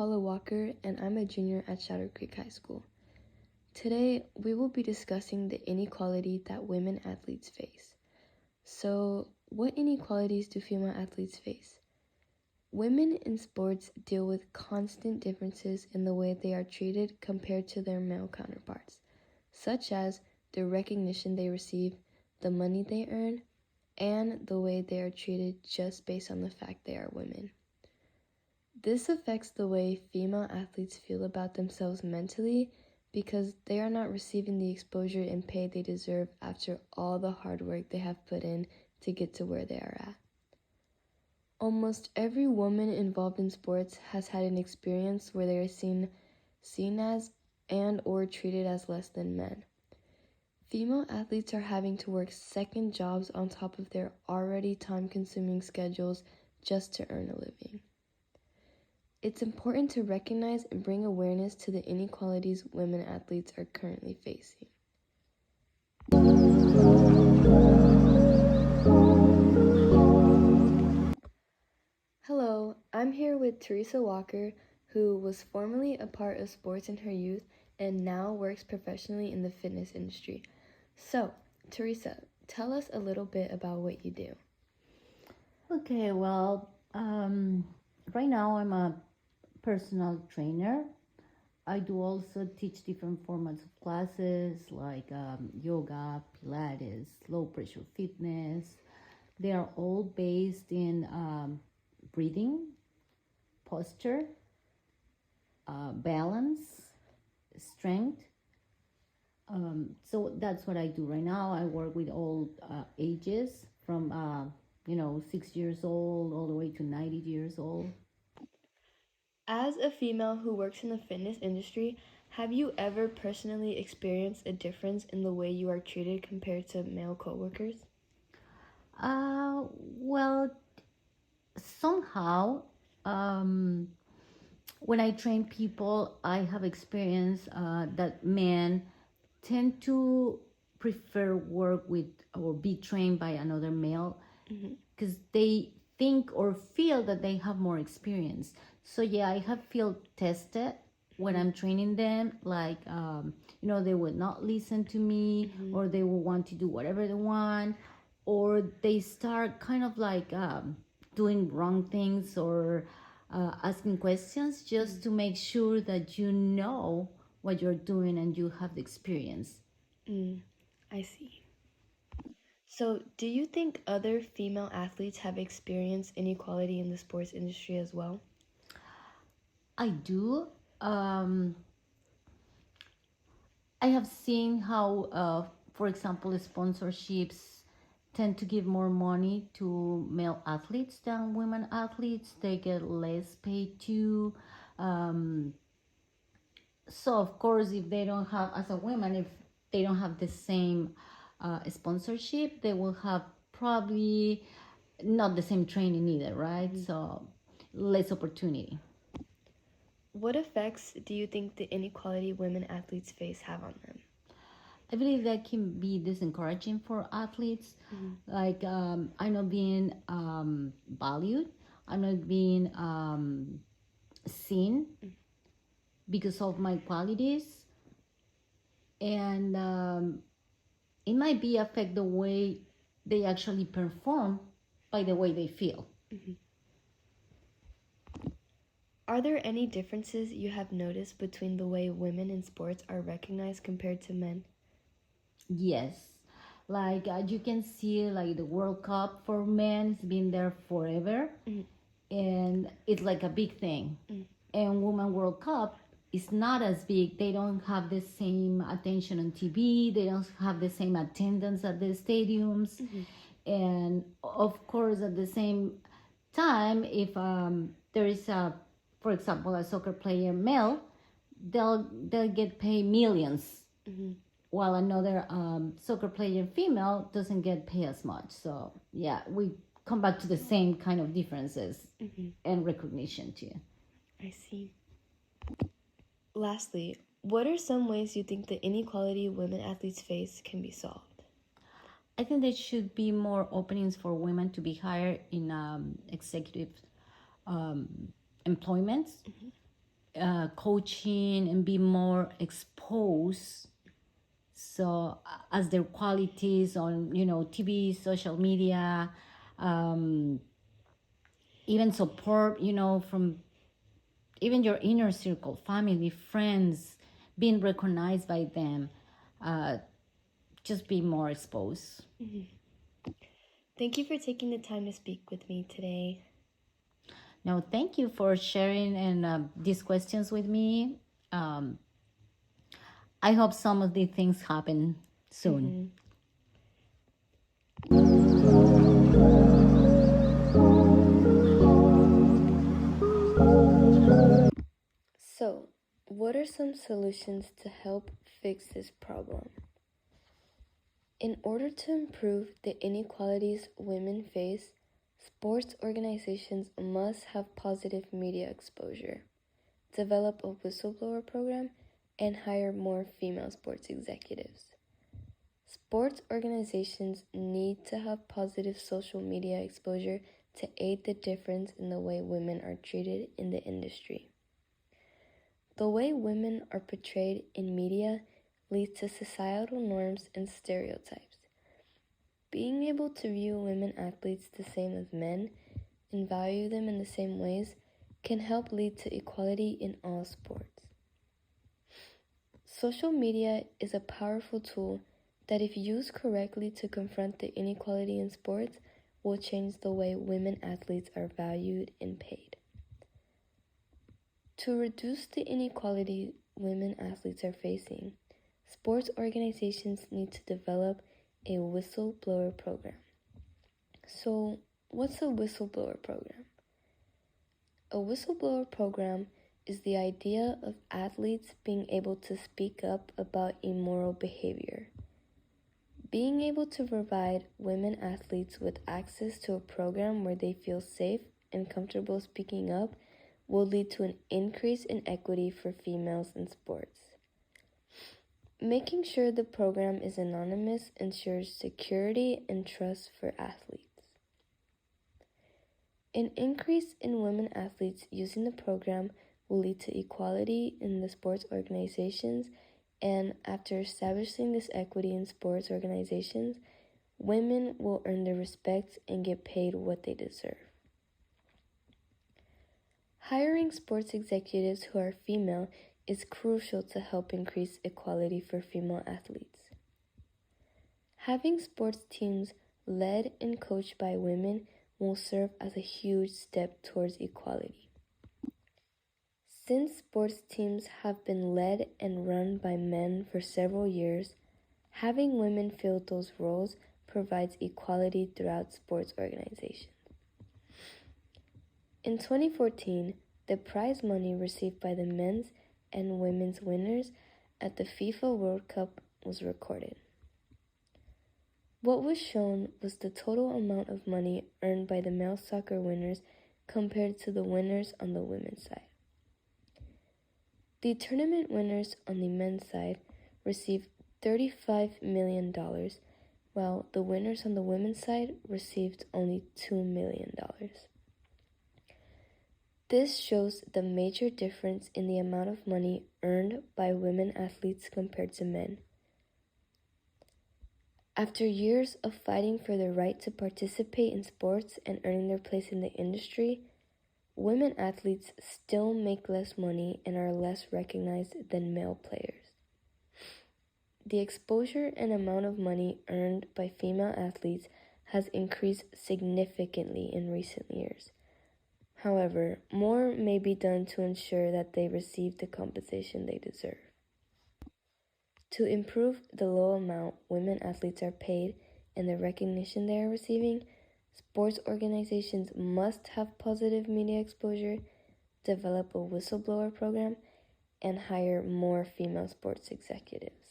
Paula Walker, and I'm a junior at Shadow Creek High School. Today, we will be discussing the inequality that women athletes face. So, what inequalities do female athletes face? Women in sports deal with constant differences in the way they are treated compared to their male counterparts, such as the recognition they receive, the money they earn, and the way they are treated just based on the fact they are women. This affects the way female athletes feel about themselves mentally because they are not receiving the exposure and pay they deserve after all the hard work they have put in to get to where they are at. Almost every woman involved in sports has had an experience where they are seen as and or treated as less than men. Female athletes are having to work second jobs on top of their already time-consuming schedules just to earn a living. It's important to recognize and bring awareness to the inequalities women athletes are currently facing. Hello, I'm here with Teresa Walker, who was formerly a part of sports in her youth and now works professionally in the fitness industry. So, Teresa, tell us a little bit about what you do. Okay, well, right now I'm a personal trainer. I do also teach different formats of classes like yoga, Pilates, low pressure fitness. They are all based in breathing, posture, balance, strength. So that's what I do right now. I work with all ages from 6 years old all the way to 90 years old. As a female who works in the fitness industry, have you ever personally experienced a difference in the way you are treated compared to male coworkers? Well, somehow, when I train people, I have experienced that men tend to prefer work with or be trained by another male because they think or feel that they have more experience. So yeah, I have feel tested when I'm training them, like they would not listen to me, or they will want to do whatever they want, or they start kind of like doing wrong things or asking questions just to make sure that you know what you're doing and you have the experience. I see. So, do you think other female athletes have experienced inequality in the sports industry as well? I do. I have seen how, for example, sponsorships tend to give more money to male athletes than women athletes. They get less paid too. Um, so, of course, if they don't have, as a woman, if they don't have the same sponsorship, they will have probably not the same training either, right? So, less opportunity. What effects do you think the inequality women athletes face have on them? I believe that can be discouraging for athletes. Like I'm not being valued. I'm not being seen because of my qualities, and it might be affect the way they actually perform by the way they feel. Are there any differences you have noticed between the way women in sports are recognized compared to men? Yes, like you can see, like the World Cup for men has been there forever, and it's like a big thing. And Women World Cup is not as big. They don't have the same attention on TV. They don't have the same attendance at the stadiums, and of course, at the same time, if there is for example, a soccer player male, they'll get paid millions, while another soccer player female doesn't get paid as much. So yeah, we come back to the same kind of differences and recognition too. I see. Lastly, what are some ways you think the inequality women athletes face can be solved? I think there should be more openings for women to be hired in executive employments. coaching and be more exposed. So as their qualities on TV, social media, um, even support from even your inner circle, family, friends, being recognized by them, uh, just be more exposed. Thank you for taking the time to speak with me today. No, thank you for sharing and these questions with me. Um, I hope some of these things happen soon. So, what are some solutions to help fix this problem? In order to improve the inequalities women face, sports organizations must have positive media exposure, develop a whistleblower program, and hire more female sports executives. Sports organizations need to have positive social media exposure to aid the difference in the way women are treated in the industry. The way women are portrayed in media leads to societal norms and stereotypes. Being able to view women athletes the same as men and value them in the same ways can help lead to equality in all sports. Social media is a powerful tool that, if used correctly to confront the inequality in sports, will change the way women athletes are valued and paid. To reduce the inequality women athletes are facing, sports organizations need to develop a whistleblower program. So, what's a whistleblower program? A whistleblower program is the idea of athletes being able to speak up about immoral behavior. Being able to provide women athletes with access to a program where they feel safe and comfortable speaking up will lead to an increase in equity for females in sports. Making sure the program is anonymous ensures security and trust for athletes. An increase in women athletes using the program will lead to equality in the sports organizations, and after establishing this equity in sports organizations, women will earn their respect and get paid what they deserve. Hiring sports executives who are female is crucial to help increase equality for female athletes. Having sports teams led and coached by women will serve as a huge step towards equality. Since sports teams have been led and run by men for several years, having women fill those roles provides equality throughout sports organizations. In 2014, the prize money received by the men's and women's winners at the FIFA World Cup was recorded. What was shown was the total amount of money earned by the male soccer winners compared to the winners on the women's side. The tournament winners on the men's side received $35 million, while the winners on the women's side received only $2 million. This shows the major difference in the amount of money earned by women athletes compared to men. After years of fighting for the right to participate in sports and earning their place in the industry, women athletes still make less money and are less recognized than male players. The exposure and amount of money earned by female athletes has increased significantly in recent years. However, more may be done to ensure that they receive the compensation they deserve. To improve the low amount women athletes are paid and the recognition they are receiving, sports organizations must have positive media exposure, develop a whistleblower program, and hire more female sports executives.